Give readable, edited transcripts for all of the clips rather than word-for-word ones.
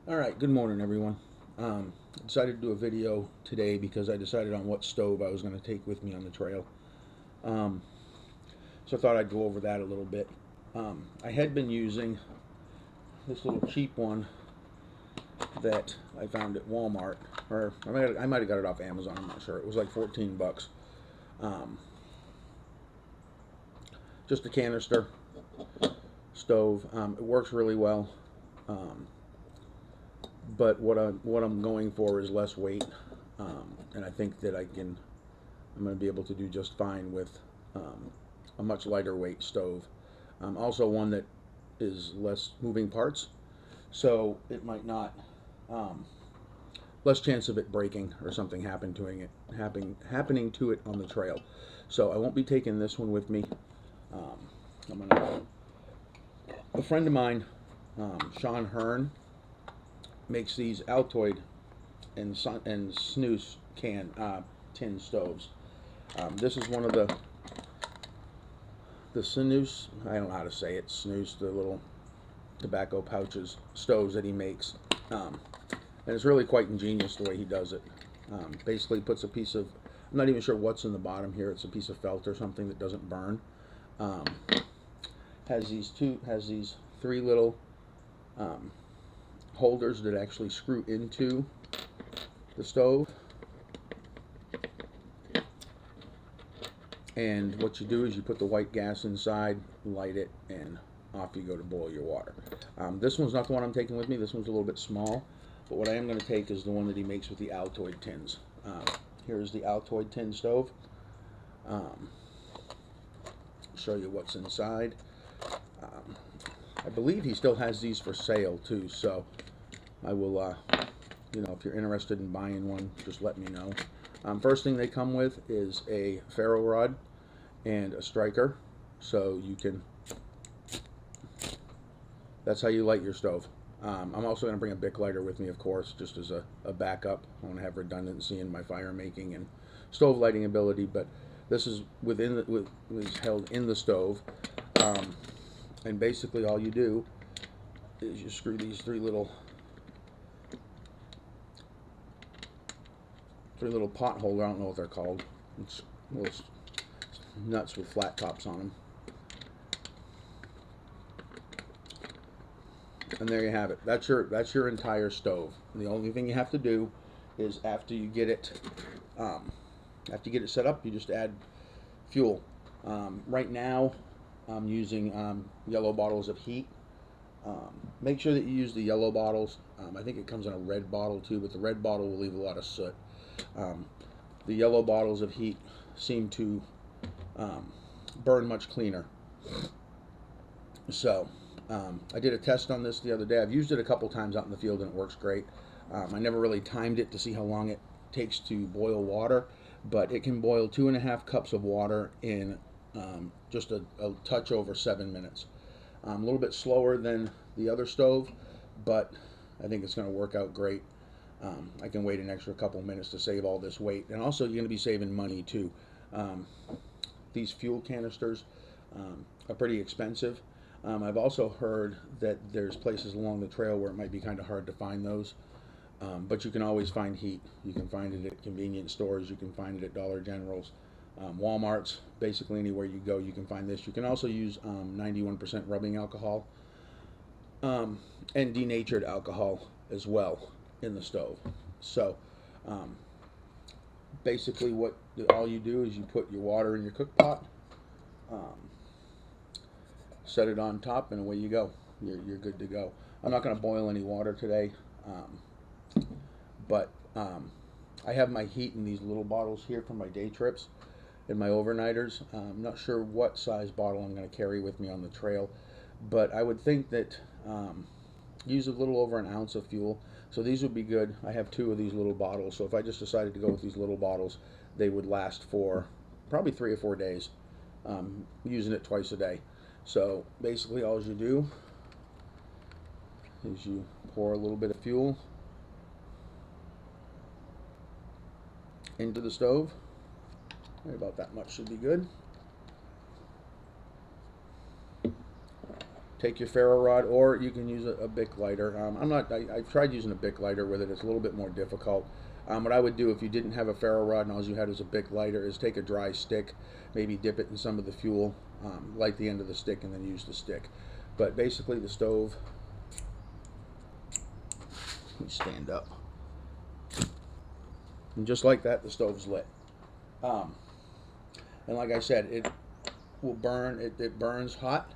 Alright, good morning everyone. I decided to do a video today because I decided on what stove I was going to take with me on the trail. Um, so I thought I'd go over that a little bit. I had been using this little cheap one that I found at Walmart, or I might have got it off Amazon, I'm not sure. It was like 14 bucks. Um, just a canister stove. It works really well. Um, but what I'm going for is less weight, and I think that I'm going to be able to do just fine with um, a much lighter weight stove. Also one that is less moving parts, so it might not less chance of it breaking or something happening to it on the trail. So I won't be taking this one with me. A friend of mine, Sean Hearn, makes these Altoid and snooze tin stoves. This is one of the snooze. I don't know how to say it. Snooze, the little tobacco pouches stoves that he makes, and it's really quite ingenious the way he does it. Basically, puts a piece of, I'm not even sure what's in the bottom here. It's a piece of felt or something that doesn't burn. Um, has these three little um, holders that actually screw into the stove. And what you do is you put the white gas inside, light it, and off you go to boil your water. This one's not the one I'm taking with me. This one's a little bit small. But what I am going to take is the one that he makes with the Altoid tins. Here's the Altoid tin stove. Show you what's inside. I believe he still has these for sale too, so I will, if you're interested in buying one, just let me know. First thing they come with is a ferro rod and a striker, so you can, that's how you light your stove. I'm also going to bring a Bic lighter with me, of course, just as a backup. I want to have redundancy in my fire making and stove lighting ability, but this is is held in the stove, and basically all you do is you screw these three little pot holder. I don't know what they're called. It's little nuts with flat tops on them. And there you have it. That's your entire stove. And the only thing you have to do is after you get it set up, you just add fuel. Right now, I'm using yellow bottles of heat. Make sure that you use the yellow bottles. I think it comes in a red bottle too, but the red bottle will leave a lot of soot. The yellow bottles of heat seem to burn much cleaner. So I did a test on this the other day. I've used it a couple times out in the field and it works great. I never really timed it to see how long it takes to boil water, but it can boil 2.5 cups of water in just a touch over 7 minutes. A little bit slower than the other stove, but I think it's going to work out great. I can wait an extra couple minutes to save all this weight, and also you're going to be saving money too. These fuel canisters are pretty expensive. I've also heard that there's places along the trail where it might be kind of hard to find those, but you can always find heat. You can find it at convenience stores. You can find it at Dollar Generals, Walmarts. Basically anywhere you go, you can find this. You can also use 91% rubbing alcohol and denatured alcohol as well in the stove. So basically all you do is you put your water in your cook pot, set it on top, and away you go. You're good to go. I'm not going to boil any water today, but I have my heat in these little bottles here for my day trips and my overnighters. I'm not sure what size bottle I'm going to carry with me on the trail, but I would think that use a little over an ounce of fuel. So these would be good. I have 2 of these little bottles, so if I just decided to go with these little bottles, they would last for probably 3 or 4 days, using it twice a day. So basically all you do is you pour a little bit of fuel into the stove. Right about that much should be good. take your ferro rod, or you can use a Bic lighter. I've tried using a Bic lighter with it. It's a little bit more difficult. What I would do if you didn't have a ferro rod and all you had was a Bic lighter is take a dry stick, maybe dip it in some of the fuel, light the end of the stick, and then use the stick. But basically the stove, let me stand up. And just like that, the stove's lit. And like I said, it will burn, it burns hot.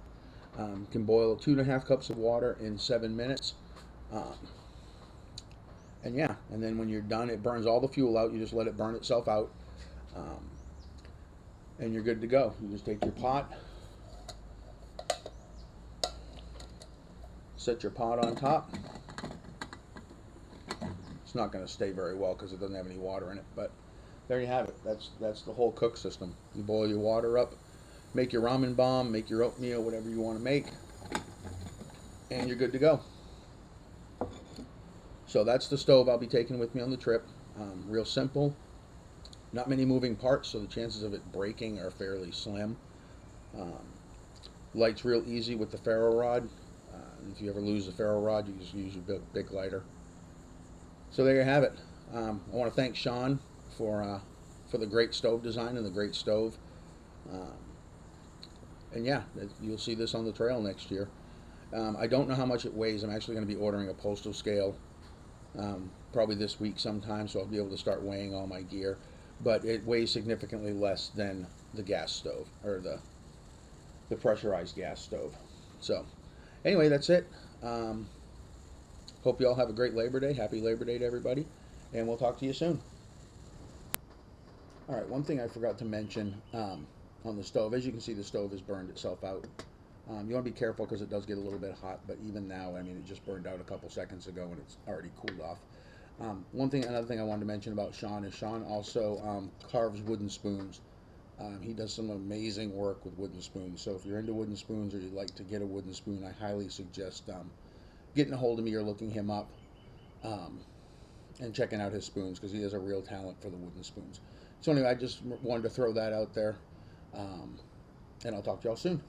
Can boil 2.5 cups of water in 7 minutes. And yeah, and then when you're done, it burns all the fuel out. You just let it burn itself out. And you're good to go. You just take your pot, set your pot on top. It's not going to stay very well because it doesn't have any water in it, but there you have it. That's the whole cook system. You boil your water up, make your ramen bomb, make your oatmeal, whatever you want to make, and you're good to go. So that's the stove I'll be taking with me on the trip. Real simple, not many moving parts, so the chances of it breaking are fairly slim. Light's real easy with the ferro rod. If you ever lose the ferro rod, you just use your Bic lighter. So there you have it. I want to thank Sean for the great stove design and the great stove. And yeah, you'll see this on the trail next year. I don't know how much it weighs. I'm actually going to be ordering a postal scale probably this week sometime, so I'll be able to start weighing all my gear. But it weighs significantly less than the gas stove, or the pressurized gas stove. So anyway, that's it. Hope you all have a great Labor Day. Happy Labor Day to everybody, and we'll talk to you soon. All right, one thing I forgot to mention on the stove, as you can see, the stove has burned itself out. You want to be careful because it does get a little bit hot, but even now, I mean, it just burned out a couple seconds ago and it's already cooled off. Another thing I wanted to mention about Sean is Sean also carves wooden spoons. He does some amazing work with wooden spoons. So if you're into wooden spoons or you'd like to get a wooden spoon, I highly suggest getting a hold of me or looking him up and checking out his spoons, because he has a real talent for the wooden spoons. So anyway, I just wanted to throw that out there, and I'll talk to y'all soon.